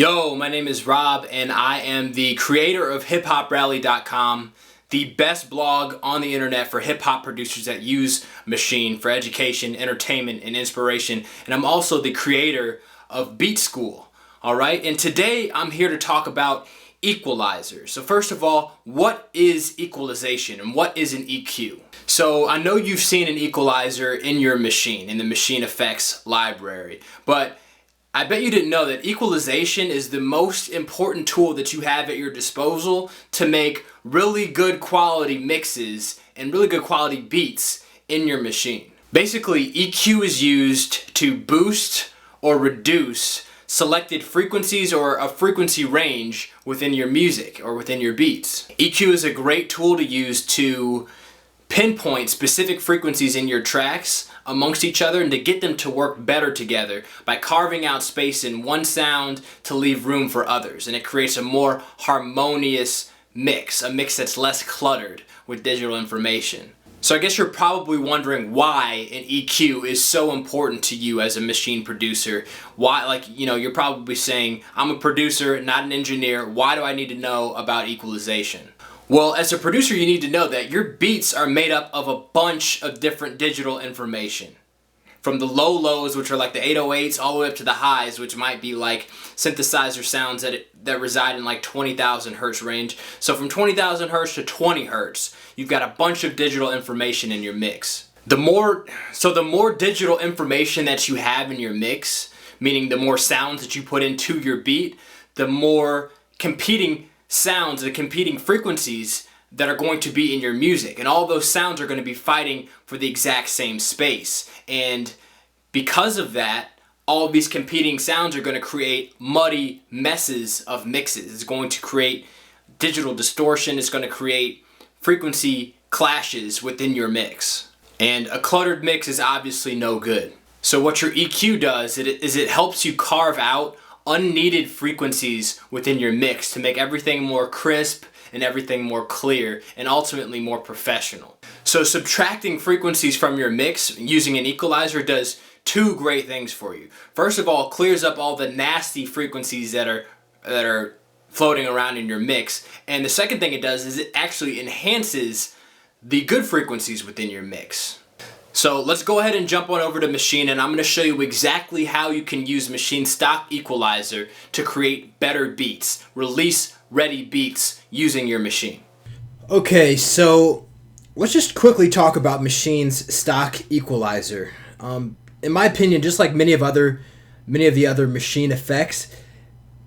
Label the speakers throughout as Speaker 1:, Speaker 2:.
Speaker 1: Yo, my name is Rob and I am the creator of HipHopRally.com, the best blog on the internet for hip-hop producers that use Maschine for education, entertainment, and inspiration. And I'm also the creator of Beat School. Alright, and today I'm here to talk about equalizers. So first of all, what is equalization and what is an EQ? So I know you've seen an equalizer in your Maschine, in the Maschine effects library, but I bet you didn't know that equalization is the most important tool that you have at your disposal to make really good quality mixes and really good quality beats in your Maschine. Basically, EQ is used to boost or reduce selected frequencies or a frequency range within your music or within your beats. EQ is a great tool to use to pinpoint specific frequencies in your tracks amongst each other and to get them to work better together by carving out space in one sound to leave room for others. And it creates a more harmonious mix, a mix that's less cluttered with digital information. So I guess you're probably wondering why an EQ is so important to you as a Maschine producer. Why, you're probably saying, I'm a producer, not an engineer. Why do I need to know about equalization? Well, as a producer, you need to know that your beats are made up of a bunch of different digital information. From the lows, which are like the 808s, all the way up to the highs, which might be like synthesizer sounds that reside in like 20,000 hertz range. So from 20,000 hertz to 20 hertz, you've got a bunch of digital information in your mix. The more digital information that you have in your mix, meaning the more sounds that you put into your beat, the more competing sounds, the competing frequencies that are going to be in your music, and all those sounds are going to be fighting for the exact same space. And because of that, all of these competing sounds are going to create muddy messes of mixes. It's going to create digital distortion. It's going to create frequency clashes within your mix. And a cluttered mix is obviously no good. So what your EQ does is it helps you carve out unneeded frequencies within your mix to make everything more crisp and everything more clear and ultimately more professional. So subtracting frequencies from your mix using an equalizer does two great things for you. First of all, it clears up all the nasty frequencies that are floating around in your mix. And the second thing it does is it actually enhances the good frequencies within your mix. So let's go ahead and jump on over to Maschine, and I'm going to show you exactly how you can use Maschine stock equalizer to create better beats, release ready beats using your Maschine.
Speaker 2: Okay, so let's just quickly talk about Maschine's stock equalizer. In my opinion, just like many of the other Maschine effects,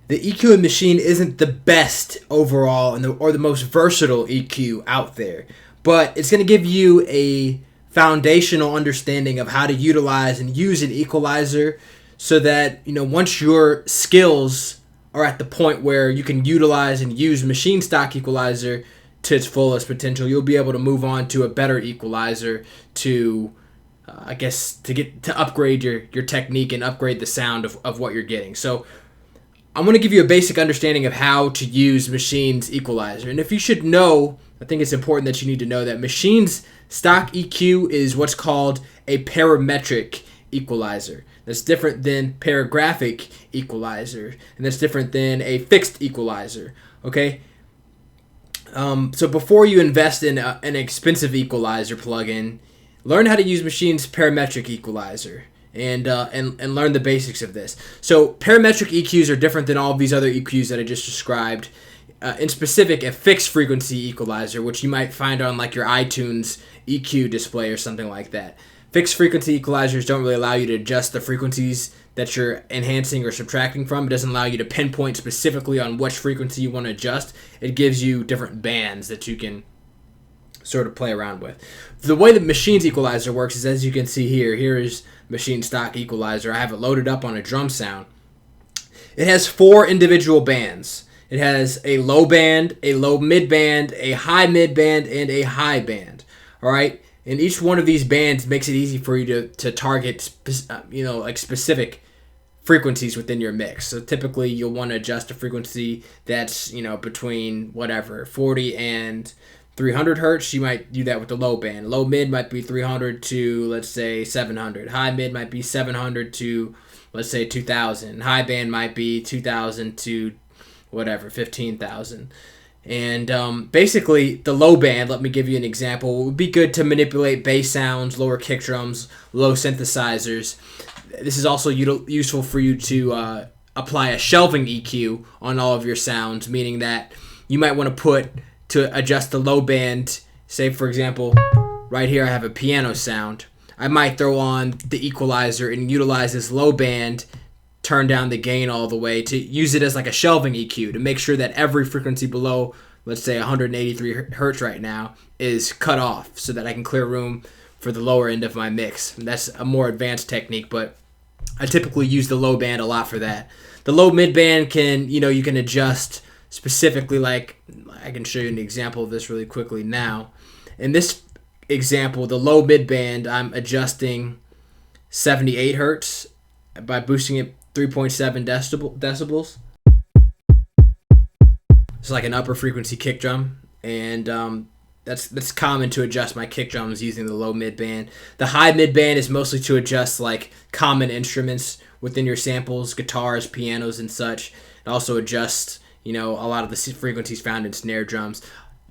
Speaker 2: the EQ in Maschine isn't the best overall or the most versatile EQ out there, but it's going to give you a foundational understanding of how to utilize and use an equalizer so that, once your skills are at the point where you can utilize and use Maschine stock equalizer to its fullest potential, you'll be able to move on to a better equalizer to upgrade your technique and upgrade the sound of what you're getting. So I'm going to give you a basic understanding of how to use Maschine's equalizer. And if you should know, I think it's important that you need to know that Maschine's stock EQ is what's called a parametric equalizer. That's different than paragraphic equalizer, and that's different than a fixed equalizer. Okay. So before you invest in an expensive equalizer plugin, learn how to use Maschine's parametric equalizer and learn the basics of this. So parametric EQs are different than all of these other EQs that I just described. In specific, a fixed frequency equalizer, which you might find on like your iTunes EQ display or something like that. Fixed frequency equalizers don't really allow you to adjust the frequencies that you're enhancing or subtracting from. It doesn't allow you to pinpoint specifically on which frequency you want to adjust. It gives you different bands that you can sort of play around with. The way that Maschine's equalizer works is, as you can see here is Maschine stock equalizer. I have it loaded up on a drum sound. It has 4 individual bands. It has a low band, a low mid band, a high mid band, and a high band. All right, and each one of these bands makes it easy for you to target specific frequencies within your mix. So typically you'll want to adjust a frequency that's between 40 and 300 hertz. You might do that with the low band. Low mid might be 300 to, let's say, 700. High mid might be 700 to let's say 2,000. High band might be 2,000 to whatever, 15,000. And basically, the low band, let me give you an example, it would be good to manipulate bass sounds, lower kick drums, low synthesizers. This is also useful for you to apply a shelving EQ on all of your sounds, meaning that you might want to adjust the low band. Say, for example, right here I have a piano sound. I might throw on the equalizer and utilize this low band, turn down the gain all the way to use it as like a shelving EQ to make sure that every frequency below, let's say 183 hertz right now, is cut off so that I can clear room for the lower end of my mix. And that's a more advanced technique, but I typically use the low band a lot for that. The low mid band you can adjust specifically, like I can show you an example of this really quickly now. In this example, the low mid band, I'm adjusting 78 hertz by boosting it 3.7 decibels. It's like an upper frequency kick drum, and that's common to adjust my kick drums using the low mid band. The high mid band is mostly to adjust like common instruments within your samples, guitars, pianos, and such. It also adjusts a lot of the frequencies found in snare drums.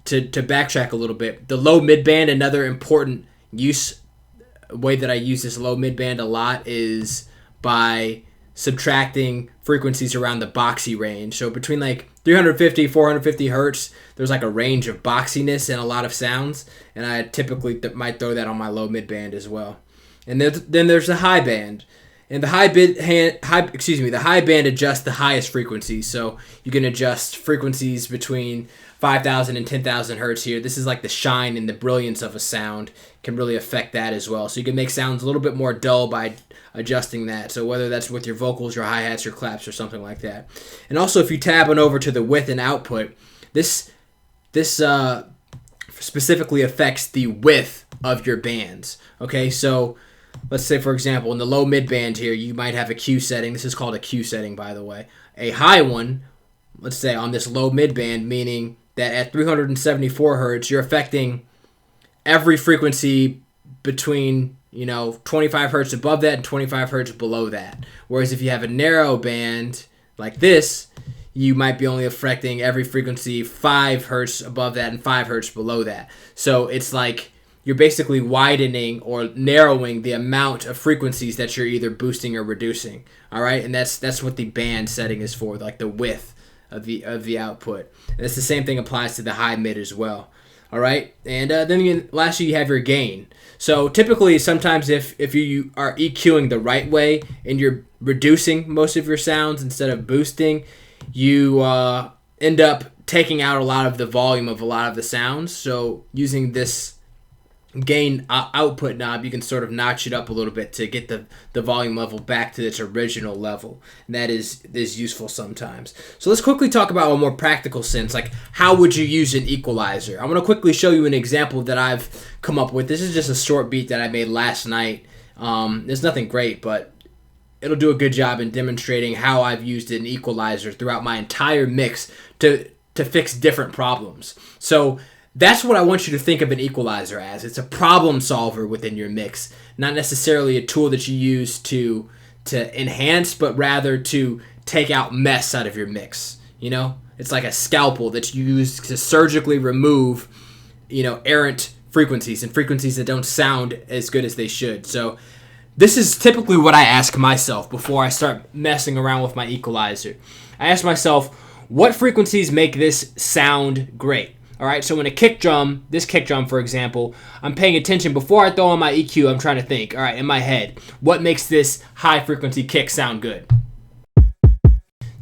Speaker 2: To backtrack a little bit, the low mid band, another important way that I use this low mid band a lot is by subtracting frequencies around the boxy range. So between like 350, 450 hertz, there's like a range of boxiness in a lot of sounds, and I typically might throw that on my low mid band as well. And then there's the high band. And the the high band adjusts the highest frequencies. So you can adjust frequencies between 5,000 and 10,000 hertz here. This is like the shine and the brilliance of a sound can really affect that as well. So you can make sounds a little bit more dull by adjusting that. So whether that's with your vocals, your hi-hats, your claps, or something like that. And also if you tab on over to the width and output, this specifically affects the width of your bands. Okay, so let's say, for example, in the low mid band here, you might have a Q setting. This is called a Q setting, by the way. A high one, let's say on this low mid band, meaning that at 374 hertz, you're affecting every frequency between 25 hertz above that and 25 hertz below that. Whereas if you have a narrow band like this, you might be only affecting every frequency 5 hertz above that and 5 hertz below that. So it's like you're basically widening or narrowing the amount of frequencies that you're either boosting or reducing. All right, and that's what the band setting is for, like the width of the output. And it's the same thing applies to the high mid as well. All right, and then lastly you have your gain. So typically, sometimes if you are EQing the right way and you're reducing most of your sounds instead of boosting, you end up taking out a lot of the volume of a lot of the sounds. So using this gain output knob, you can sort of notch it up a little bit to get the volume level back to its original level. And that is useful sometimes. So let's quickly talk about a more practical sense, like how would you use an equalizer? I'm going to quickly show you an example that I've come up with. This is just a short beat that I made last night. It's nothing great, but it'll do a good job in demonstrating how I've used an equalizer throughout my entire mix to fix different problems. So that's what I want you to think of an equalizer as. It's a problem solver within your mix, not necessarily a tool that you use to enhance, but rather to take out mess out of your mix. It's like a scalpel that you use to surgically remove, errant frequencies and frequencies that don't sound as good as they should. So this is typically what I ask myself before I start messing around with my equalizer. I ask myself, what frequencies make this sound great? All right, so in this kick drum, for example, I'm paying attention. Before I throw on my EQ, I'm trying to think, all right, in my head, what makes this high-frequency kick sound good?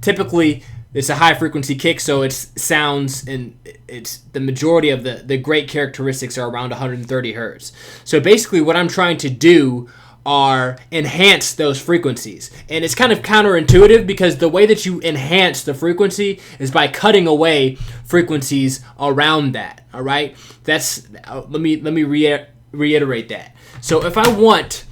Speaker 2: Typically, it's a high-frequency kick, so it sounds, and it's the majority of the great characteristics are around 130 hertz. So basically, what I'm trying to do are enhance those frequencies. And it's kind of counterintuitive because the way that you enhance the frequency is by cutting away frequencies around that. All right? Let me reiterate that. So if I want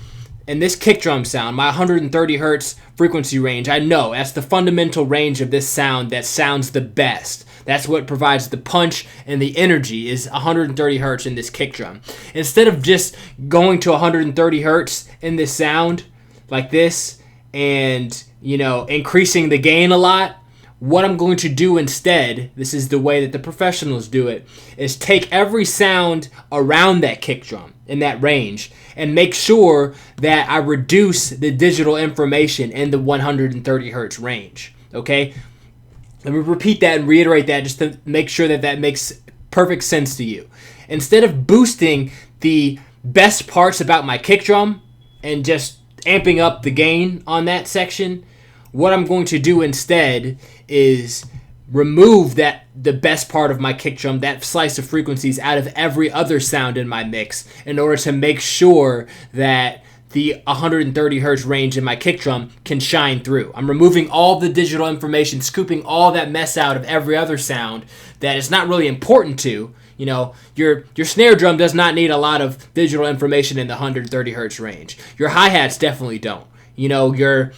Speaker 2: in this kick drum sound, my 130 hertz frequency range, I know that's the fundamental range of this sound that sounds the best. That's what provides the punch and the energy is 130 hertz in this kick drum. Instead of just going to 130 hertz in this sound like this and, increasing the gain a lot. What I'm going to do instead, this is the way that the professionals do it, is take every sound around that kick drum in that range and make sure that I reduce the digital information in the 130 hertz range. Okay? Let me repeat that and reiterate that just to make sure that that makes perfect sense to you. Instead of boosting the best parts about my kick drum and just amping up the gain on that section, what I'm going to do instead is remove the best part of my kick drum, that slice of frequencies, out of every other sound in my mix in order to make sure that the 130 hertz range in my kick drum can shine through. I'm removing all the digital information, scooping all that mess out of every other sound that is not really important to. Your snare drum does not need a lot of digital information in the 130 hertz range. Your hi-hats definitely don't. Your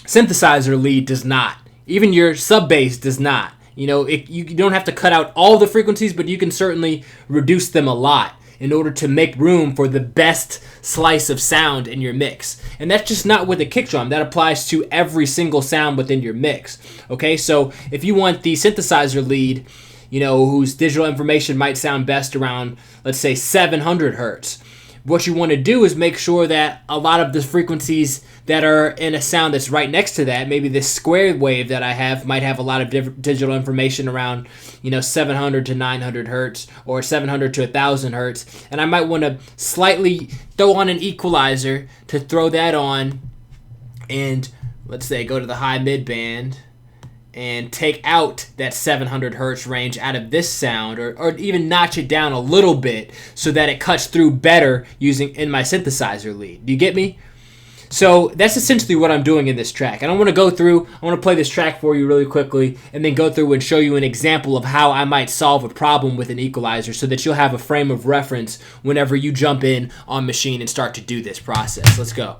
Speaker 2: synthesizer lead does not. Even your sub bass does not. You don't have to cut out all the frequencies, but you can certainly reduce them a lot in order to make room for the best slice of sound in your mix. And that's just not with the kick drum. That applies to every single sound within your mix. Okay, so if you want the synthesizer lead, whose digital information might sound best around, let's say, 700 hertz, what you want to do is make sure that a lot of the frequencies that are in a sound that's right next to that, maybe this square wave that I have might have a lot of digital information around, 700 to 900 hertz or 700 to 1000 hertz. And I might want to slightly throw on an equalizer to throw that on and, let's say, go to the high mid band and take out that 700 hertz range out of this sound, or even notch it down a little bit so that it cuts through better using in my synthesizer lead. Do you get me? So that's essentially what I'm doing in this track. And I want to play this track for you really quickly and then go through and show you an example of how I might solve a problem with an equalizer so that you'll have a frame of reference whenever you jump in on Maschine and start to do this process. Let's go.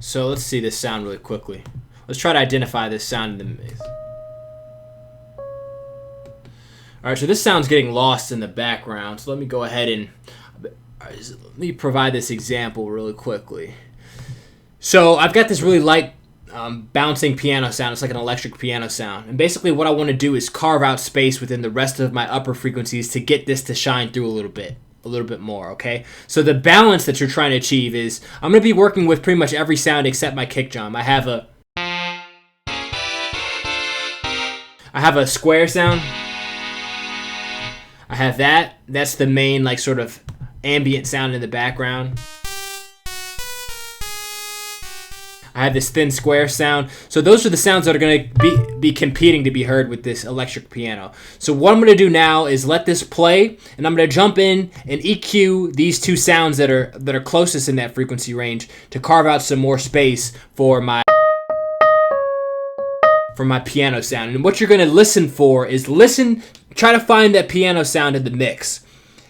Speaker 2: So let's see this sound really quickly. Let's try to identify this sound in the mix. Alright, so this sound's getting lost in the background. So let me go ahead and let me provide this example really quickly. So I've got this really light bouncing piano sound. It's like an electric piano sound. And basically what I want to do is carve out space within the rest of my upper frequencies to get this to shine through a little bit more, okay? So the balance that you're trying to achieve is I'm going to be working with pretty much every sound except my kick drum. I have a square sound. I have that. That's the main like sort of ambient sound in the background. I have this thin square sound. So those are the sounds that are going to be competing to be heard with this electric piano. So what I'm going to do now is let this play, and I'm going to jump in and EQ these two sounds that are closest in that frequency range to carve out some more space for my piano sound. And what you're going to listen for is try to find that piano sound in the mix.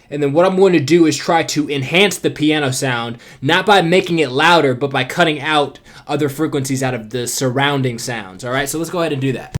Speaker 2: And then what I'm going to do is try to enhance the piano sound, not by making it louder, but by cutting out other frequencies out of the surrounding sounds. All right, so let's go ahead and do that.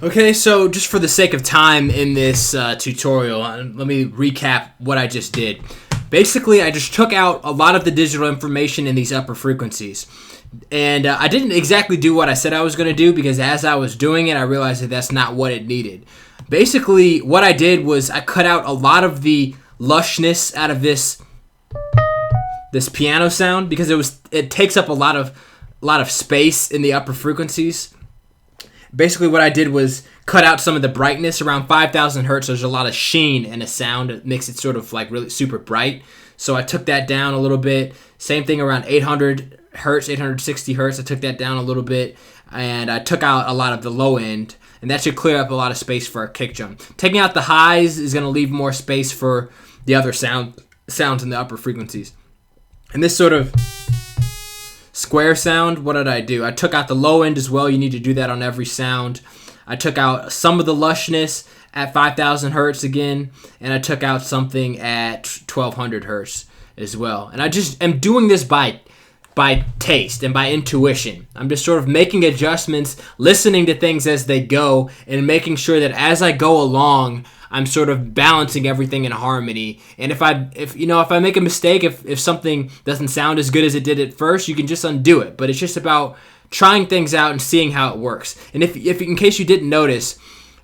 Speaker 2: Okay, so just for the sake of time in this tutorial, let me recap what I just did. Basically, I just took out a lot of the digital information in these upper frequencies. And I didn't exactly do what I said I was going to do, because as I was doing it, I realized that that's not what it needed. Basically, what I did was I cut out a lot of the lushness out of this piano sound, because it takes up a lot of space in the upper frequencies. Basically, what I did was cut out some of the brightness. Around 5,000 hertz, there's a lot of sheen in a sound. It makes it sort of like really super bright. So I took that down a little bit. Same thing around 800 hertz, 860 hertz. I took that down a little bit. And I took out a lot of the low end. And that should clear up a lot of space for our kick drum. Taking out the highs is going to leave more space for the other sounds in the upper frequencies. And this sort of square sound, what did I do? I took out the low end as well. You need to do that on every sound. I took out some of the lushness at 5,000 hertz again, and I took out something at 1,200 hertz as well. And I just am doing this by taste and by intuition. I'm just sort of making adjustments, listening to things as they go, and making sure that as I go along, I'm sort of balancing everything in harmony. And if I make a mistake, if something doesn't sound as good as it did at first, you can just undo it. But it's just about trying things out and seeing how it works. And if in case you didn't notice,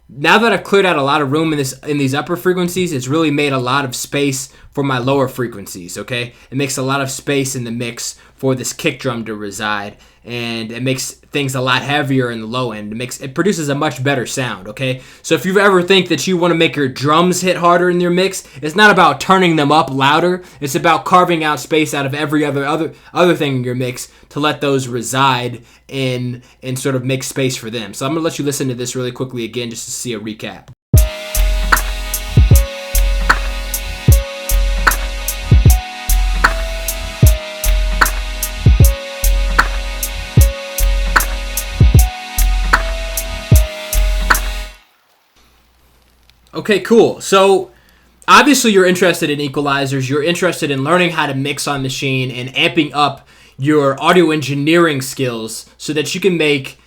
Speaker 2: now that I've cleared out a lot of room in these upper frequencies, it's really made a lot of space for my lower frequencies, okay? It makes a lot of space in the mix for this kick drum to reside, and it makes things a lot heavier in the low end. It produces a much better sound, okay? So if you ever think that you want to make your drums hit harder in your mix, it's not about turning them up louder. It's about carving out space out of every other thing in your mix to let those reside and sort of make space for them. So I'm going to let you listen to this really quickly again just to see a recap. Okay, cool. So obviously you're interested in equalizers. You're interested in learning how to mix on Maschine and amping up your audio engineering skills so that you can make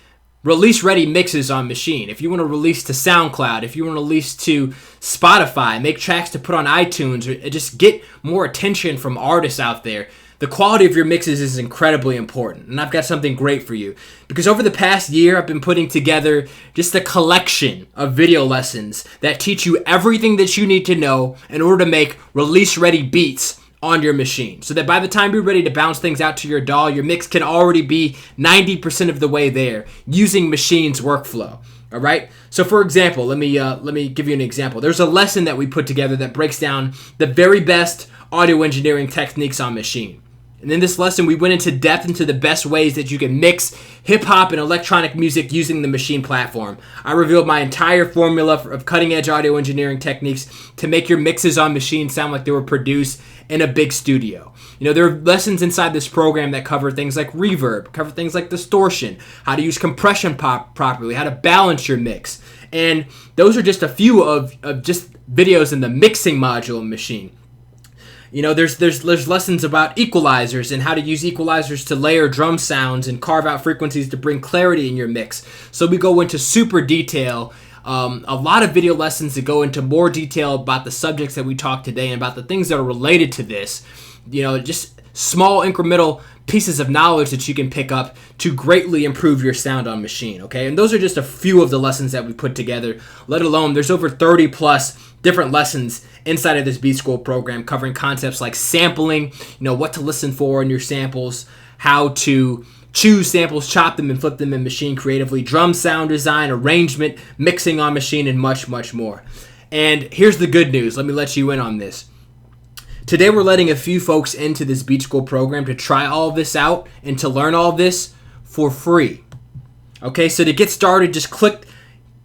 Speaker 2: release-ready mixes on Maschine. If you want to release to SoundCloud, if you want to release to Spotify, make tracks to put on iTunes, or just get more attention from artists out there, the quality of your mixes is incredibly important. And I've got something great for you. Because over the past year, I've been putting together just a collection of video lessons that teach you everything that you need to know in order to make release-ready beats on your Maschine. So that by the time you're ready to bounce things out to your DAW, your mix can already be 90% of the way there using Maschine's workflow. All right. So for example, let me give you an example. There's a lesson that we put together that breaks down the very best audio engineering techniques on Maschine. And in this lesson, we went into depth into the best ways that you can mix hip-hop and electronic music using the Maschine platform. I revealed my entire formula of cutting-edge audio engineering techniques to make your mixes on Maschine sound like they were produced in a big studio. You know, there are lessons inside this program that cover things like reverb, cover things like distortion, how to use compression properly, how to balance your mix. And those are just a few of just videos in the mixing module of Maschine. You know, there's lessons about equalizers and how to use equalizers to layer drum sounds and carve out frequencies to bring clarity in your mix. So we go into super detail, a lot of video lessons that go into more detail about the subjects that we talked today and about the things that are related to this. You know, just small incremental pieces of knowledge that you can pick up to greatly improve your sound on Maschine, okay? And those are just a few of the lessons that we put together, let alone there's over 30 plus different lessons inside of this Beat School program covering concepts like sampling, you know, what to listen for in your samples, how to choose samples, chop them and flip them in Maschine creatively, drum sound design, arrangement, mixing on Maschine, and much, much more. And here's the good news. Let me let you in on this. Today we're letting a few folks into this Beat School program to try all of this out and to learn all of this for free. Okay, so to get started, just click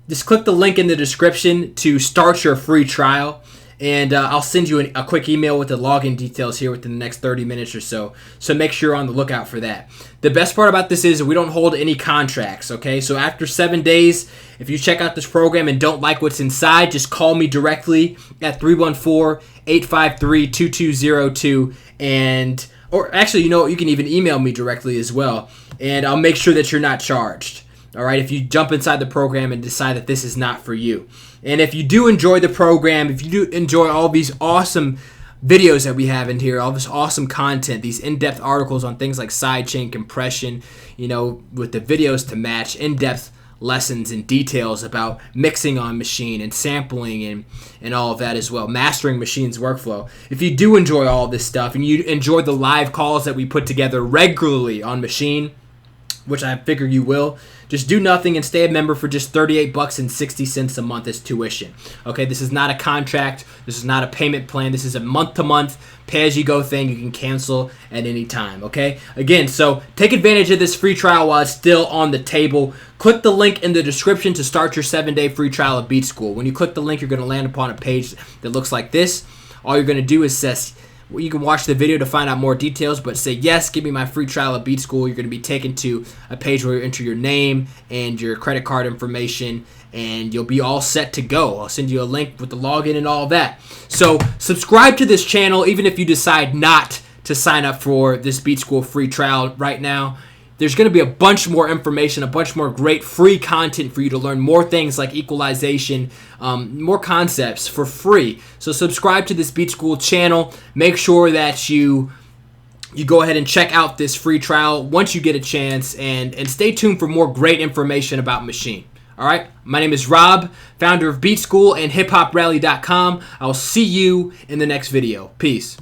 Speaker 2: the link in the description to start your free trial. And I'll send you a quick email with the login details here within the next 30 minutes or so. So make sure you're on the lookout for that. The best part about this is we don't hold any contracts, okay? So after 7 days, if you check out this program and don't like what's inside, just call me directly at 314-853-2202. Or actually, you know what? You can even email me directly as well. And I'll make sure that you're not charged. all right, if you jump inside the program and decide that this is not for you. And if you do enjoy the program, if you do enjoy all these awesome videos that we have in here, all this awesome content, these in-depth articles on things like sidechain compression, with the videos to match, in-depth lessons and details about mixing on Maschine and sampling and all of that as well, mastering Maschine's workflow. If you do enjoy all this stuff and you enjoy the live calls that we put together regularly on Maschine, which I figure you will, just do nothing and stay a member for just $38.60 a month as tuition. Okay, this is not a contract. This is not a payment plan. This is a month-to-month, pay-as-you-go thing. You can cancel at any time, okay? Again, so take advantage of this free trial while it's still on the table. Click the link in the description to start your 7-day free trial of Beat School. When you click the link, you're going to land upon a page that looks like this. All you're going to do is you can watch the video to find out more details, but say, yes, give me my free trial of Beat School. You're going to be taken to a page where you enter your name and your credit card information, and you'll be all set to go. I'll send you a link with the login and all of that. So subscribe to this channel, even if you decide not to sign up for this Beat School free trial right now. There's going to be a bunch more information, a bunch more great free content for you to learn more things like equalization, more concepts for free. So subscribe to this Beat School channel. Make sure that you go ahead and check out this free trial once you get a chance, and stay tuned for more great information about Maschine. All right, my name is Rob, founder of Beat School and hiphoprally.com. I'll see you in the next video. Peace.